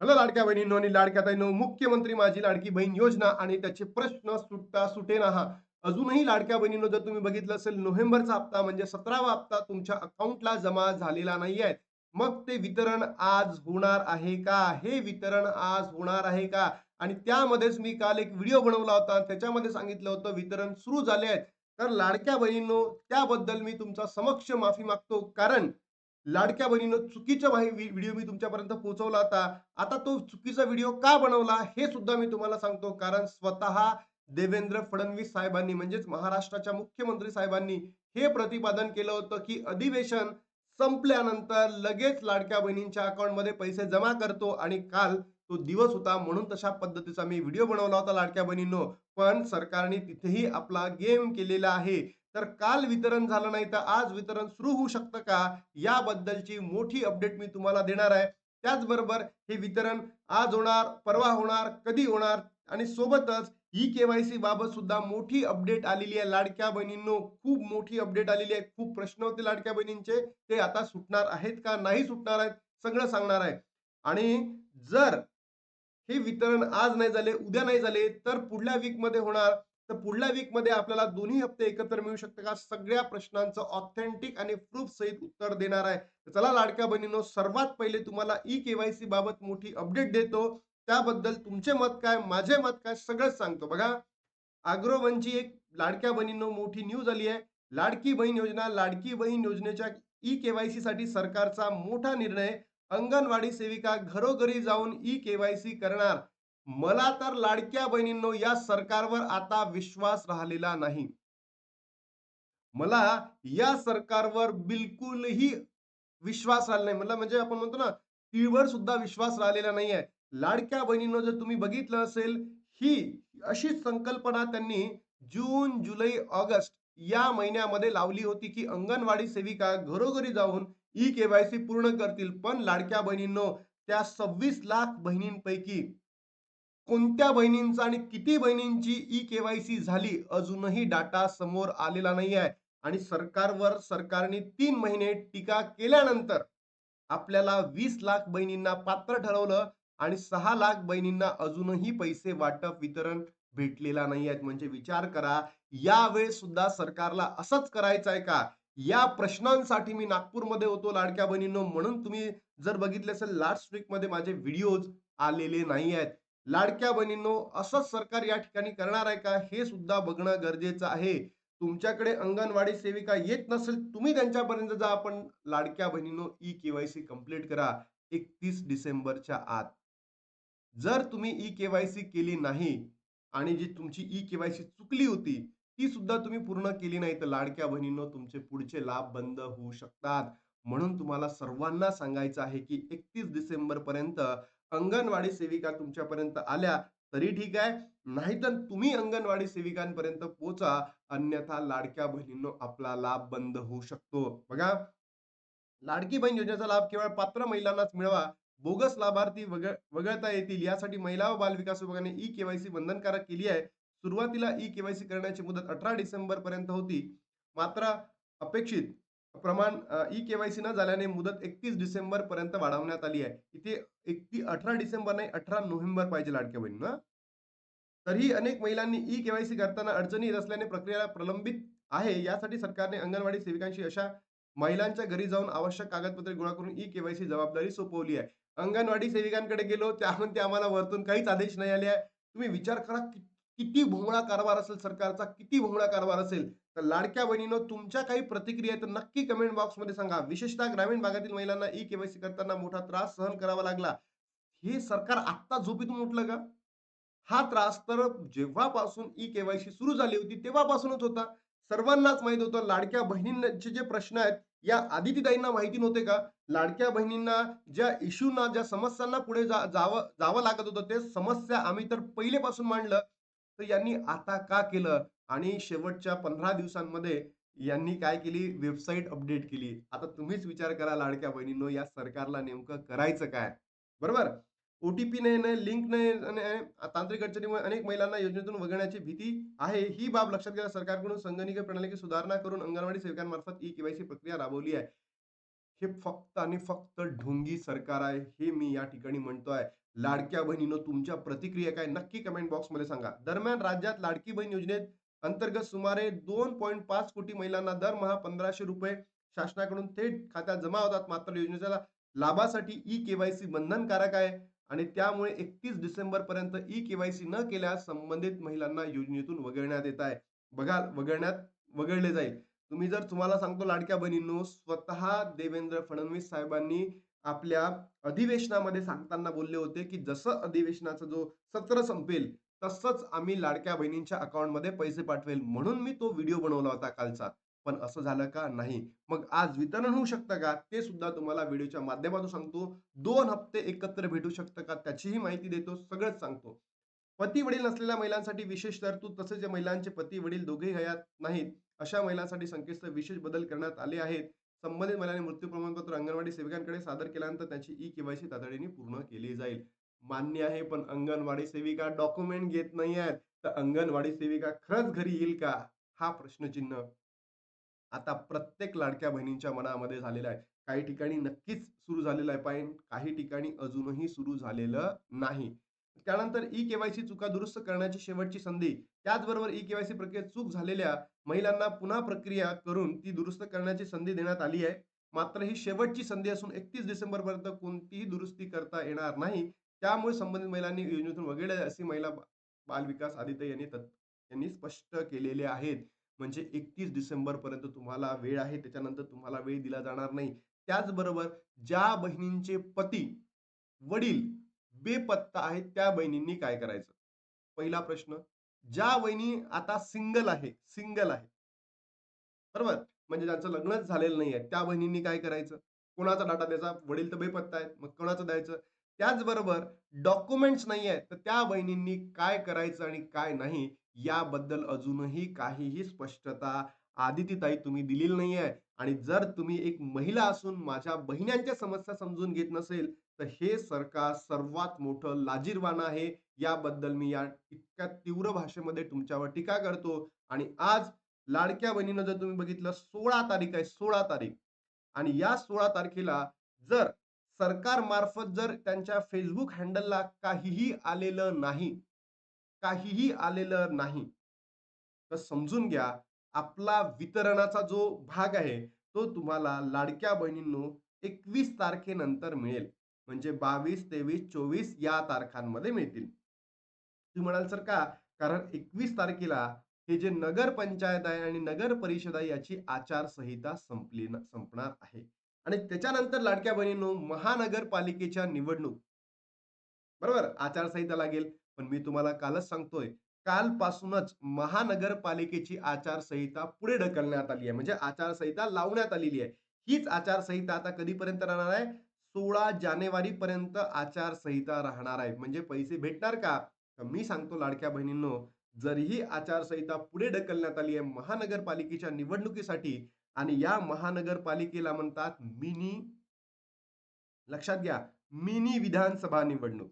Hello लाडक्या बहिणींनो आणि लाडक्या ताईंनो, मुख्यमंत्री माझी लाडकी बहीण योजना आणि त्याचे प्रश्न सुटता सुटेना हा. अजूनही लाडक्या बहिणींनो, जर तुम्ही बघितलं असेल, नोव्हेंबरचा हप्ता म्हणजे 17वा हप्ता तुमच्या अकाउंटला जमा झालेला नाहीये. मग ते वितरण आज होणार आहे का? हे वितरण आज होणार आहे का? आणि त्यामध्येच मी काल एक व्हिडिओ बनवला होता. त्याच्यामध्ये सांगितलं होतं वितरण सुरू झाले आहेत. तर लाडक्या बहिणींनो, त्याबद्दल मी तुमच्या समक्ष माफी मागतो. कारण लाडक्या बहिणीनं चुकीचा व्हिडिओ मी तुमच्यापर्यंत पोहोचवला होता. आता तो चुकीचा व्हिडिओ का बनवला हे सुद्धा मी तुम्हाला सांगतो. कारण स्वतः देवेंद्र फडणवीस साहेबांनी म्हणजेच महाराष्ट्राच्या मुख्यमंत्री साहेबांनी हे प्रतिपादन केलं होतं, की अधिवेशन संपल्यानंतर लगेच लाडक्या बहिणींच्या अकाउंटमध्ये पैसे जमा करतो आणि काल तो दिवस होता म्हणून तशा पद्धतीचा मी व्हिडिओ बनवला होता लाडक्या बहिणींनो. पण सरकारने तिथेही आपला गेम केलेला आहे. तर काल वितरण झालं नाही तर आज वितरण सुरू होऊ शकतं का? याबद्दलची मोठी अपडेट मी तुम्हाला देणार आहे. त्याचबरोबर हे वितरण आज होणार, परवा होणार, कधी होणार आणि सोबतच ई-के-वाय-सी बाबत सुद्धा मोठी अपडेट आलेली आहे लाडक्या बहिणींनो. खूप मोठी अपडेट आलेली आहे. खूप प्रश्न होते लाडक्या बहिणींचे. ते आता सुटणार आहेत का नाही सुटणार आहेत, सगळं सांगणार आहे. आणि जर हे वितरण आज नाही झाले, उद्या नाही झाले, तर पुढल्या वीकमध्ये होणार. तर पुढल्या वीकमध्ये आपल्याला दोन्ही हप्ते एकत्र मिळू शकते का? सगळ्या प्रश्नांचं ऑथेंटिक आणि प्रूफ सहित उत्तर देणार आहे. तर चला लाडक्या बहिणींनो, सर्वात पहिले तुम्हाला ई-के-वाय-सी बाबत मोठी अपडेट देतो. त्याबद्दल तुमचे मत काय, माझे मत काय, सगळंच सांगतो. बघा, अग्रोवनची एक लाडक्या बहिणींनो मोठी न्यूज आली आहे. लाडकी बहीण योजना, लाडकी बहीण योजनेच्या ई-के-वाय-सी साठी सरकारचा मोठा निर्णय. अंगणवाडी सेविका घरोघरी जाऊन ई-के-वाय-सी करणार. मला तर लाडक्या बहिणींनो या सरकारवर आता विश्वास राहिलेला नाही. मला या सरकारवर बिलकुलही विश्वास राहिला नाही. मला म्हणजे आपण म्हणतो ना, तीळभर सुद्धा विश्वास राहिलेला नाहीये. लाडक्या बहिणींनो, जर तुम्ही बघितलं असेल, ही अशी संकल्पना त्यांनी जून, जुलै, ऑगस्ट या महिन्यामध्ये लावली होती, की अंगणवाडी सेविका घरोघरी जाऊन ई-के-वाय-सी पूर्ण करतील. पण लाडक्या बहिणींनो, त्या 26 लाख बहिणींपैकी कोणत्या बहिणींचा आणि किती बहिणींची ई-के-वाय-सी झाली, अजूनही डाटा समोर आलेला नाही आहे. आणि सरकारवर सरकारने 3 महिने टीका केल्यानंतर आपल्याला 20 लाख बहिणींना पात्र ठरवलं आणि 6 लाख बहिणींना अजूनही पैसे वाटप वितरण भेटलेला नाही आहेत. म्हणजे विचार करा, यावेळेस सुद्धा सरकारला असंच करायचं आहे का? या प्रश्नांसाठी मी नागपूरमध्ये होतो लाडक्या बहिणींनो. म्हणून तुम्ही जर बघितले असेल, लास्ट वीकमध्ये माझे व्हिडिओज आलेले नाही आहेत. लाडक्या बहिणींनो, असंच सरकार या ठिकाणी करणार आहे का? हे सुद्धा बघणं गरजेचं आहे. तुमच्याकडे अंगणवाडी सेविका येत नसेल, तुम्ही त्यांच्यापर्यंत जा. आपण लाडक्या बहिणींनो, ई-के-वाय-सी कंप्लीट करा 31 डिसेंबरच्या आत. जर तुम्ही ई-के-वाय-सी केली नाही आणि जी तुमची ई-के-वाय-सी चुकली होती, ती सुद्धा तुम्ही पूर्ण केली नाही, तर लाडक्या बहिणींनो, तुमचे पुढचे लाभ बंद होऊ शकतात. म्हणून तुम्हाला सर्वांना सांगायचं आहे, की 31 डिसेंबरपर्यंत अंगणवाडी सेविका तुमच्यापर्यंत आल्या तरी ठीक आहे, नाहीतर तुम्ही अंगणवाडी सेविकांपर्यंत पोहोचा. अन्यथा लाडक्या बहिणींनो, आपला लाभ बंद होऊ शकतो. बघा, लाडकी बहीण योजनेचा लाभ केवळ पात्र महिलांनाच मिळावा, बोगस लाभार्थी वगळता येतील यासाठी महिला व बालविकास विभागाने ई-के-वाय-सी बंधनकारक केली आहे. सुरुवातीला ई-के-वाय-सी करण्याची मुदत 18 डिसेंबर पर्यंत होती. मात्र अपेक्षित प्रमाण ई-के-वाय-सी न झाल्याने मुदत 31 डिसेंबर पर्यंत वाढवण्यात आली आहे. इथे 18 डिसेंबर नाही, 18 नोव्हेंबर पाहिजे लाडक्या बहिणींनो. तरीही अनेक महिलांनी ई-के-वाय-सी करताना अडचणी येत असल्याने प्रक्रिया प्रलंबित आहे. यासाठी सरकारने अंगणवाडी सेविकांशी अशा महिलांच्या घरी जाऊन आवश्यक कागदपत्रे गोळा करून ई-के-वाय-सी जबाबदारी सोपवली आहे. अंगणवाडी सेविकांकडे गेलो, त्या म्हणते आम्हाला वरतून काहीच आदेश नाही आले आहे. तुम्ही विचार करा, किती भोंगळा कारभार असेल सरकारचा, किती भोंगळा कारभार असेल. तर लाडक्या बहिणींनो, तुमच्या काही प्रतिक्रिया आहेत तर नक्की कमेंट बॉक्समध्ये सांगा. विशेषतः ग्रामीण भागातील महिलांना ई-के-वाय-सी करताना मोठा त्रास सहन करावा लागला. हे सरकार आत्ता झोपेतून उठलं का? हा त्रास तर जेव्हापासून ई-के-वाय-सी सुरू झाली होती तेव्हापासूनच होता. सर्वांनाच माहीत होतं. लाडक्या बहिणींचे जे प्रश्न आहेत, या आदितीताईंना माहिती नव्हते का? लाडक्या बहिणींना ज्या इश्यूना, ज्या समस्यांना पुढे जावं जावं लागत होतं, ते समस्या आम्ही तर पहिलेपासून मांडलं. तर यांनी आता का केलं? आणि शेवटच्या 15 दिवसांमध्ये यांनी काय केली? वेबसाईट अपडेट केली. आता तुम्हीच विचार करा लाडक्या बहिणींनो, या सरकारला नेमकं करायचं काय? बरोबर? ओ-टी-पी नाही, लिंक नाही आणि तांत्रिक अडचणीमुळे अनेक महिलांना योजनेतून वगळण्याची भीती आहे. ही बाब लक्षात घेता सरकारकडून संगणकीय प्रणालीची सुधारणा करून अंगणवाडी सेविकांमार्फत ई-के-वाय-सी प्रक्रिया राबवली आहे. हे फक्त आणि फक्त ढोंगी सरकार आहे, हे मी या ठिकाणी म्हणतोय. लाडक्या बहिणीनो, तुमच्या प्रतिक्रिया काय नक्की कमेंट बॉक्समध्ये सांगा. दरम्यान राज्यात लाडकी बहीण योजनेत अंतर्गत सुमारे 2.5 कोटी महिलांना दरमहा ₹1,500 शासनाकडून थेट खात्यात जमा होतात. मात्र योजनेच्या लाभासाठी ई-केवायसी बंधनकारक आहे आणि त्यामुळे 31 डिसेंबरपर्यंत ई-केवायसी न केल्यास संबंधित महिलांना योजनेतून वगळण्यात येत आहे. बघा, वगळले जाईल. तुम्हाला सांगतो लाडक्या बहिणींनो, स्वतः देवेंद्र फडणवीस साहेबांनी आपल्या अधिवेशनामध्ये सांगताना बोलले होते, की जसं अधिवेशनाचा जो सत्र संपेल, तसंच आम्ही लाडक्या बहिणींच्या अकाउंटमध्ये पैसे पाठवेल. म्हणून मी तो व्हिडिओ बनवला होता कालचा. पण असं झालं का? नाही. मग आज वितरण होऊ शकतं का? ते सुद्धा तुम्हाला व्हिडिओच्या माध्यमातून सांगतो. 2 हप्ते एकत्र भेटू शकतं का? त्याचीही माहिती देतो. सगळंच सांगतो. पती-वडील नसलेल्या महिलांसाठी विशेष तरतूद, तसेच ज्या महिलांचे पती-वडील दोघेही हयात नाहीत, अशा महिलांसाठी संकेतस्थळ विशेष बदल करण्यात आले आहेत. संबंधित महिलांनी मृत्यू प्रमाणपत्र अंगणवाडी सेविकांकडे सादर केल्यानंतर त्याची ई-केवायसी तातडीने पूर्ण केली जाईल. मान्य आहे, पण अंगणवाडी सेविका डॉक्युमेंट घेत नाही आहेत. तर अंगणवाडी सेविका खरंच घरी येईल का? हा प्रश्नचिन्ह आता प्रत्येक लाडक्या बहिणींच्या मनामध्ये झालेला आहे. काही ठिकाणी नक्कीच सुरू झालेलं आहे, पण काही ठिकाणी अजूनही सुरू झालेलं नाही. त्यानंतर ई-केवायसी चुका दुरुस्त करण्याची शेवटची संधी. त्याचबरोबर ई-केवायसी प्रक्रियेत चूक झालेल्या महिलांना पुन्हा प्रक्रिया करून ती दुरुस्त करण्याची संधी देण्यात आली आहे. मात्र ही शेवटची संधी असून 31 डिसेंबरपर्यंत कोणतीही दुरुस्ती करता येणार नाही. त्यामुळे संबंधित महिलांनी योजनेतून वगळले अशी महिला बालविकास आदित्य यांनी स्पष्ट केलेले आहेत. म्हणजे 31 डिसेंबरपर्यंत तुम्हाला वेळ आहे. त्याच्यानंतर तुम्हाला वेळ दिला जाणार नाही. त्याचबरोबर ज्या बहिणींचे पती, वडील बेपत्ता आहेत, त्या बहिणींनी काय करायचं? पहिला प्रश्न. ज्या बहिणी आता सिंगल आहे. बरोबर? म्हणजे ज्यांचं लग्नच झालेलं नाहीये, त्या बहिणींनी काय करायचं? कोणाचा डाटा द्यायचा? वडील तर बेपत्ता आहेत, मग कोणाचं द्यायचं? त्याचबरोबर डॉक्युमेंट्स नाही आहेत, तर त्या बहिणींनी काय करायचं आणि काय नाही, याबद्दल अजूनही काहीही स्पष्टता आदितीताई तुम्ही दिलेली नाहीये. आणि जर तुम्ही एक महिला असून माझ्या बहिण्यांच्या समस्या समजून घेत नसेल, तर हे सरकार सर्वात मोठं लाजिरवाणं आहे. याबद्दल मी या इतक्या तीव्र भाषेमध्ये तुमच्यावर टीका करतो आणि आज लाडक्या बहिणीनं जर तुम्ही बघितलं 16 तारीख आहे, 16 तारीख आणि या 16 तारखेला जर सरकारमार्फत जर त्यांच्या Facebook हँडलला काहीही आलेलं नाही, तर समजून घ्या आपला वितरणाचा जो भाग आहे, तो तुम्हाला लाडक्या बहिणींनो 21 तारखेनंतर मिळेल. म्हणजे 22, 23, 24 या तारखांमध्ये मिळतील. तुम्ही म्हणाल सर का? कारण 21 तारखेला हे जे नगर पंचायत आहे आणि नगर परिषद आहे याची आचारसंहिता संपणार आहे. आणि त्याच्यानंतर लाडक्या बहिणींनो महानगरपालिकेच्या निवडणूक बरोबर? आचारसंहिता लागेल. पण मी तुम्हाला कालच सांगतोय, कालपासूनच महानगरपालिकेची आचारसंहिता पुढे ढकलण्यात आली आहे. म्हणजे आचारसंहिता लावण्यात आलेली आहे. हीच आचारसंहिता आता कधीपर्यंत राहणार आहे? 16 जानेवारीपर्यंत आचारसंहिता राहणार आहे. म्हणजे पैसे भेटणार का? तर मी सांगतो लाडक्या बहिणींनो, जर ही आचारसंहिता पुढे ढकलण्यात आली आहे महानगरपालिकेच्या निवडणुकीसाठी आणि या महानगरपालिकेला म्हणतात लक्षात घ्या, मिनी विधानसभा निवडणूक.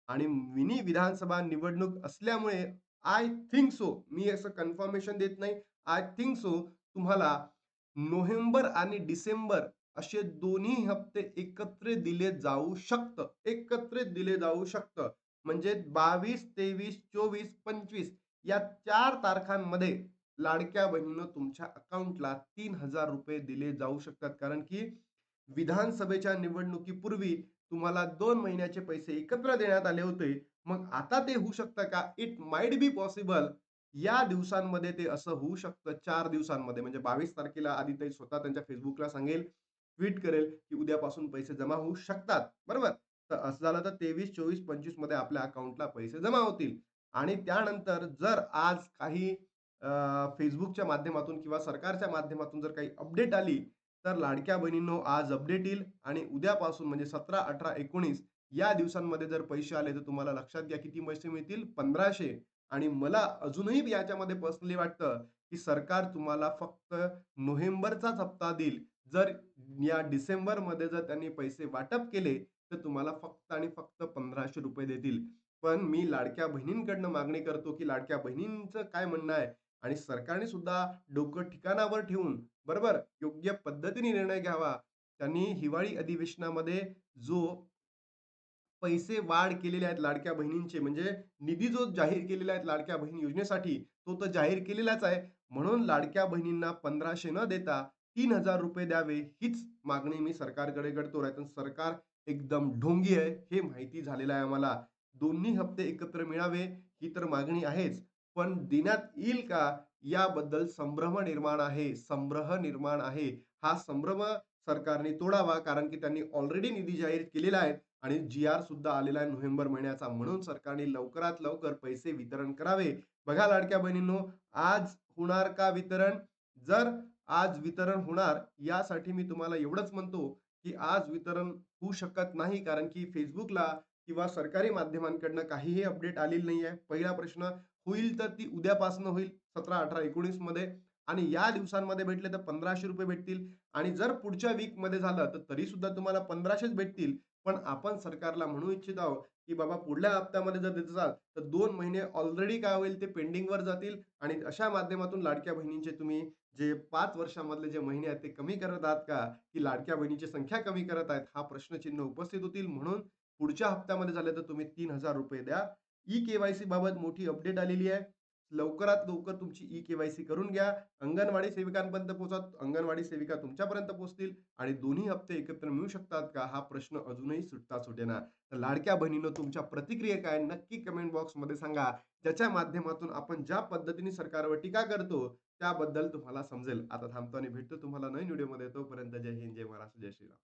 आणि मिनी विधानसभा निवडणूक असल्यामुळे आय थिंक सो, मी असं कन्फर्मेशन देत नाही. आय थिंक सो तुम्हाला नोव्हेंबर आणि डिसेंबर असे दोन्ही हप्ते एकत्रित दिले जाऊ शकतं. म्हणजे 22, 23, 24, 25 या 4 तारखांमध्ये लाडक्या बहिणीनं तुमच्या अकाउंटला ₹3000 दिले जाऊ शकतात. कारण की विधानसभेच्या निवडणुकीपूर्वी तुम्हाला 2 महिन्याचे पैसे एकत्र देण्यात आले होते. मग आता ते होऊ शकतं का? It might be possible. या दिवसांमध्ये ते असं होऊ शकतं 4 दिवसांमध्ये. म्हणजे 22 तारखेला आदिताई स्वतः त्यांच्या Facebookला सांगेल, ट्वीट करेल, की उद्यापासून पैसे जमा होऊ शकतात. बरोबर? तर असं झालं तर 23, 24, 25 मध्ये आपल्या अकाउंटला पैसे जमा होतील. आणि त्यानंतर जर आज काही Facebookच्या माध्यमातून किंवा सरकारच्या माध्यमातून जर काही अपडेट आली, तर लाडक्या बहिणींनो आज अपडेट येईल आणि उद्यापासून म्हणजे 17, 18, 19 या दिवसांमध्ये जर पैसे आले तर तुम्हाला लक्षात घ्या किती पैसे मिळतील 1500. आणि मला अजूनही याच्यामध्ये पर्सनली वाटतं की सरकार तुम्हाला फक्त नोव्हेंबरचाच हप्ता देईल. जर या डिसेंबरमध्ये जर त्यांनी पैसे वाटप केले तर तुम्हाला फक्त आणि फक्त ₹1500 देतील. पण मी लाडक्या बहिणींकडनं मागणी करतो की लाडक्या बहिणींचं काय म्हणणं आहे आणि सरकारने सुद्धा डोकं ठिकाणावर ठेवून बरोबर योग्य पद्धतीने निर्णय घ्यावा. त्यांनी हिवाळी अधिवेशनामध्ये जो पैसे वाढ केलेले आहेत लाडक्या बहिणींचे, म्हणजे निधी जो जाहीर केलेला आहे लाडक्या बहीण योजनेसाठी, तो तर जाहीर केलेलाच आहे. म्हणून लाडक्या बहिणींना 1500 न देता ₹3000 द्यावे, हीच मागणी मी सरकारकडे करतो. नाहीतर सरकार एकदम ढोंगी आहे, हे माहिती झालेलं आहे आम्हाला. दोन्ही हप्ते एकत्र मिळावे, ही तर मागणी आहेच. पण देण्यात येईल का? याबद्दल संभ्रम निर्माण आहे. संभ्रम निर्माण आहे. हा संभ्रम सरकारने तोडावा, कारण की त्यांनी ऑलरेडी निधी जाहीर केलेला आहे. आणि जी-आर सुद्धा आलेला आहे नोव्हेंबर महिन्याचा. म्हणून सरकारने लवकरात लवकर पैसे वितरण करावे. बघा लाडक्या बहिणींनो, आज होणार का वितरण? जर आज वितरण होणार, यासाठी मी तुम्हाला एवढंच म्हणतो, की आज वितरण होऊ शकत नाही, कारण की Facebookला किंवा सरकारी माध्यमांकडनं काहीही अपडेट आलेली नाही आहे. पहिला प्रश्न, होईल तर ती उद्यापासून होईल 17, 18, 19 मध्ये, आणि या दिवसांमध्ये भेटले तर ₹1500 भेटतील, आणि जर पुढच्या वीकमध्ये झालं तर तरी सुद्धा तुम्हाला 1500च भेटतील. पण आपण सरकारला म्हणू इच्छित आहोत, की बाबा पुढल्या हप्त्यामध्ये जर देत असाल, तर 2 महिने ऑलरेडी काय होईल, ते पेंडिंगवर जातील, आणि अशा माध्यमातून लाडक्या बहिणींचे तुम्ही जे 5 वर्षामधले जे महिने आहेत, ते कमी करत आहात का? की लाडक्या बहिणीची संख्या कमी करत आहेत? हा प्रश्नचिन्ह उपस्थित होतील. म्हणून पुढच्या हप्त्यामध्ये झालं तर तुम्ही ₹3000 द्या. ई-के-वाय-सी बाबत मोठी अपडेट आलेली आहे. लवकरात लवकर तुमची ई-के-वाय-सी करून घ्या. अंगणवाडी सेविकांपर्यंत पोहोचा. अंगणवाडी सेविका तुमच्यापर्यंत पोहोचतील, आणि दोन्ही हप्ते एकत्र मिळू शकतात का? हा प्रश्न अजूनही सुटता सुटेना. तर लाडक्या बहिणींनो, तुमच्या प्रतिक्रिया काय? नक्की कमेंट बॉक्समध्ये सांगा. ज्याच्या माध्यमातून आपण ज्या पद्धतीने सरकारवर टीका करतो, त्याबद्दल तुम्हाला समजेल. आता थांबतो आणि भेटतो तुम्हाला नवीन व्हिडिओमध्ये. तोपर्यंत जय हिंद, जय महाराष्ट्र, जय श्रीराम.